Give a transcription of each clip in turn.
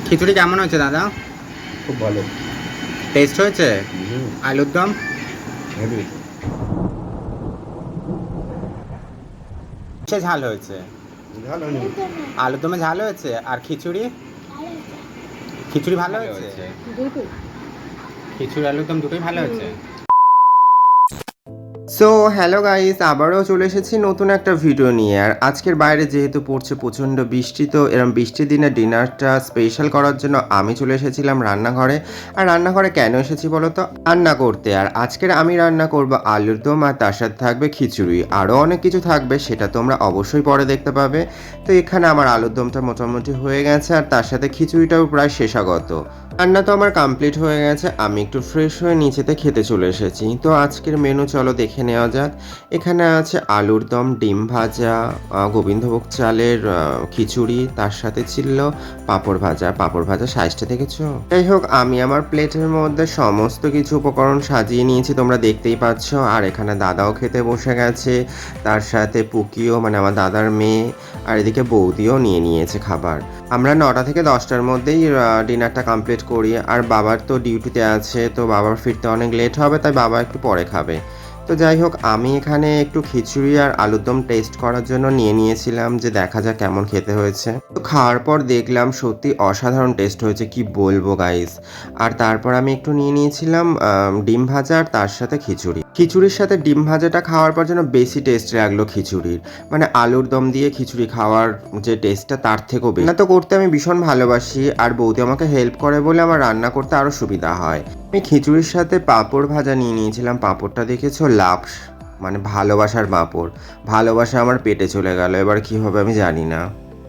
খিচুড়ি কেমন হয়েছে দাদা? খুব ভালো টেস্ট হয়েছে? আলুর দম হেভি সে ঝাল হয়েছে, ঝাল হয়নি আলুর দমে ঝাল হয়েছে। আর খিচুড়ি খিচুড়ি ভালো হয়েছে, খিচুড়ি আলুর দম দুটোই ভালো হয়েছে। সো হ্যালো গাইস, আবারও চলে এসেছি নতুন একটা ভিডিও নিয়ে। আর আজকের বাইরে যেহেতু পড়ছে প্রচণ্ড বৃষ্টি, তো এরকম বৃষ্টির দিনে ডিনারটা স্পেশাল করার জন্য আমি চলে এসেছিলাম রান্নাঘরে। আর রান্নাঘরে কেন এসেছি বলো তো? রান্না করতে। আর আজকের আমি রান্না করব আলুর দম, আর তার সাথে থাকবে খিচুড়ি। আরও অনেক কিছু থাকবে, সেটা তোমরা অবশ্যই পরে দেখতে পাবে। তো এখানে আমার আলুর দমটা মোটামুটি হয়ে গেছে, আর তার সাথে খিচুড়িটাও প্রায় শেষাগত। রান্না তো আমার কমপ্লিট হয়ে গেছে, আমি একটু ফ্রেশ হয়ে নিচেতে খেতে চলে এসেছি। তো আজকের মেনু চলো দেখে নেওয়া যাক। এখানে আছে আলুর দম, ডিম ভাজা, গোবিন্দভোগ চালের খিচুড়ি, তার সাথে ছিল পাঁপড় ভাজা। পাঁপড় ভাজা সাইজটা দেখেছো? যাই হোক, আমি আমার প্লেটের মধ্যে সমস্ত কিছু উপকরণ সাজিয়ে নিয়েছি, তোমরা দেখতেই পাচ্ছ। আর এখানে দাদাও খেতে বসে গেছে, তার সাথে পুকিও মানে আমার দাদার মেয়ে, আর এদিকে বৌদিও নিয়ে নিয়েছে খাবার। আমরা 9টা থেকে 10টার মধ্যেই ডিনারটা কমপ্লিট করি। আর বাবার তো ডিউটিতে আছে, তো বাবার ফিরতে অনেক লেট হবে, তাই বাবা একটু পরে খাবে। তো যাই হোক, আমি এখানে একটু খিচুড়ি আর আলুর দম টেস্ট করার জন্য নিয়ে নিয়েছিলাম, যে দেখা যাক কেমন খেতে হয়েছে। তো খাওয়ার পর দেখলাম সত্যি অসাধারণ টেস্ট হয়েছে, কি বলবো গাইস। আর তারপর আমি একটু নিয়ে নিয়েছিলাম ডিম ভাজা, আর তার সাথে খিচুড়ি। খিচুড়ির সাথে ডিম ভাজাটা খাওয়ার পর যেন বেশি টেস্ট লাগলো খিচুড়ির। মানে আলুর দম দিয়ে খিচুড়ি খাওয়ার যে টেস্টটা তার থেকেও বেশি। রান্না তো করতে আমি ভীষণ ভালোবাসি, আর বৌদি আমাকে হেল্প করে বলে আমার রান্না করতে আরও সুবিধা হয়। আমি খিচুড়ির সাথে পাঁপড় ভাজা নিয়ে নিয়েছিলাম। পাঁপড়টা দেখেছো? লাভ মানে ভালোবাসার পাঁপড়। ভালোবাসা আমার পেটে চলে গেল, এবার কি হবে আমি জানি না।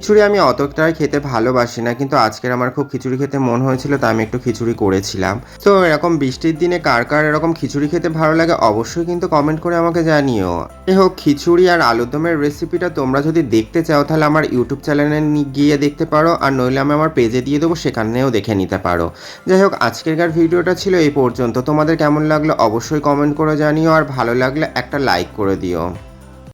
খিচুড়ি আমি অতটাই খেতে ভালোবাসি না, কিন্তু আজকের আমার খুব খিচুড়ি খেতে মন হয়েছিল, তাই আমি একটু খিচুড়ি করেছিলাম। তো এরকম বৃষ্টির দিনে কার কার এরকম খিচুড়ি খেতে ভালো লাগে অবশ্যই কিন্তু কমেন্ট করে আমাকে জানিও। যাই হোক, খিচুড়ি আর আলুর দমের রেসিপিটা তোমরা যদি দেখতে চাও তাহলে আমার ইউটিউব চ্যানেলে গিয়ে দেখতে পারো, আর নইলে আমি আমার পেজে দিয়ে দেবো, সেখানেও দেখে নিতে পারো। যাই হোক, আজকেরকার ভিডিওটা ছিল এই পর্যন্ত। তোমাদের কেমন লাগলো অবশ্যই কমেন্ট করে জানিও, আর ভালো লাগলে একটা লাইক করে দিও।